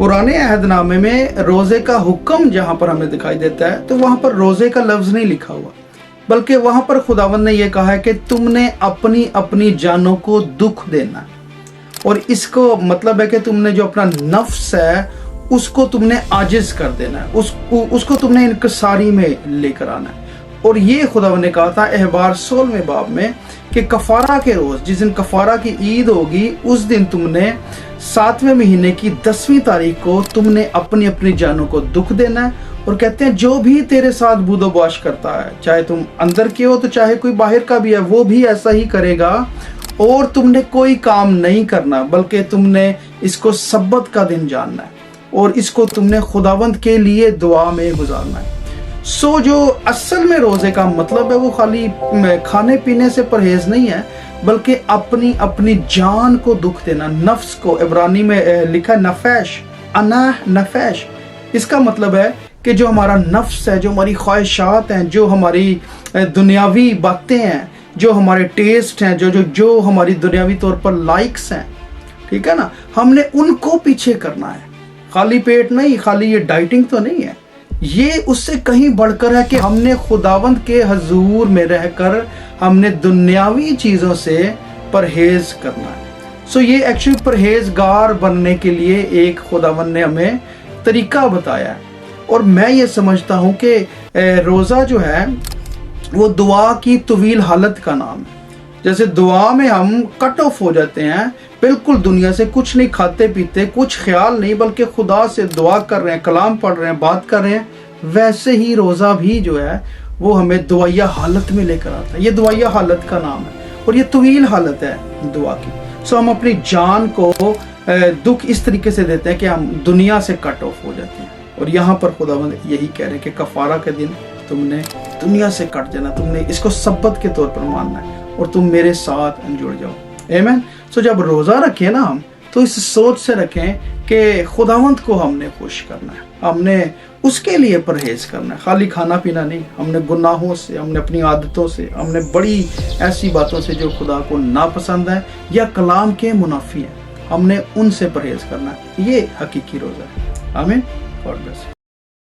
पुराने अहदनामे में रोज़े का हुक्म जहाँ पर हमें दिखाई देता है तो वहाँ पर रोज़े का लफ्ज़ नहीं लिखा हुआ, बल्कि वहाँ पर खुदावंद ने यह कहा है कि तुमने अपनी अपनी जानों को दुख देना है। और इसको मतलब है कि तुमने जो अपना नफ्स है उसको तुमने आजिज़ कर देना है, उसको तुमने इनकसारी में लेकर आना है। और ये खुदावंद ने कहा था अहबार 16वें बाब में कि कफ़ारा के रोज़, जिस दिन कफ़ारा की ईद होगी, उस दिन तुमने 7वें महीने की 10वीं तारीख को तुमने अपनी अपनी जानों को दुख देना है। और कहते हैं जो भी तेरे साथ बूदोबाश करता है, चाहे तुम अंदर के हो तो चाहे कोई बाहर का भी है, वो भी ऐसा ही करेगा। और तुमने कोई काम नहीं करना, बल्कि तुमने इसको सब्बत का दिन जानना है और इसको तुमने खुदावंद के लिए दुआ में गुजारना है। सो जो असल में रोज़े का मतलब है वो खाली खाने पीने से परहेज नहीं है, बल्कि अपनी अपनी जान को दुख देना, नफ्स को। इब्रानी में लिखा नफैश, अना नफैश। इसका मतलब है कि जो हमारा नफ्स है, जो हमारी ख्वाहिशात हैं, जो हमारी दुनियावी बातें हैं, जो हमारे टेस्ट हैं, जो हमारी दुनियावी तौर पर लाइक्स हैं, ठीक है ना, हमने उनको पीछे करना है। खाली पेट नहीं, खाली ये डाइटिंग तो नहीं है, ये उससे कहीं बढ़कर है कि हमने खुदावंद के हजूर में रहकर हमने दुनियावी चीज़ों से परहेज करना है। सो ये एक्चुअली परहेजगार बनने के लिए एक खुदावंद ने हमें तरीका बताया है। और मैं ये समझता हूँ कि रोज़ा जो है वो दुआ की तवील हालत का नाम है। जैसे दुआ में हम कट ऑफ हो जाते हैं, बिल्कुल दुनिया से कुछ नहीं खाते पीते, कुछ ख्याल नहीं, बल्कि खुदा से दुआ कर रहे हैं, कलाम पढ़ रहे हैं, बात कर रहे हैं, वैसे ही रोज़ा भी जो है वो हमें दुआया हालत में लेकर आता है। ये दुआया हालत का नाम है और ये तवील हालत है दुआ की। सो हम अपनी जान को दुख इस तरीके से देते हैं कि हम दुनिया से कट ऑफ हो जाते हैं। और यहाँ पर खुदावंद यही कह रहे हैं कि कफ़ारा के दिन तुमने दुनिया से कट जाना, तुमने इसको सब्बत के तौर पर मानना है और तुम मेरे साथ जुड़ जाओ। आमीन। सो जब रोज़ा रखें ना हम, तो इस सोच से रखें कि खुदावंद को हमने खुश करना है, हमने उसके लिए परहेज करना है, खाली खाना पीना नहीं। हमने गुनाहों से, हमने अपनी आदतों से, हमने बड़ी ऐसी बातों से जो खुदा को नापसंद है या कलाम के मुनाफी है, हमने उनसे परहेज करना है। ये हकीकी रोज़ा है। आमीन। God bless.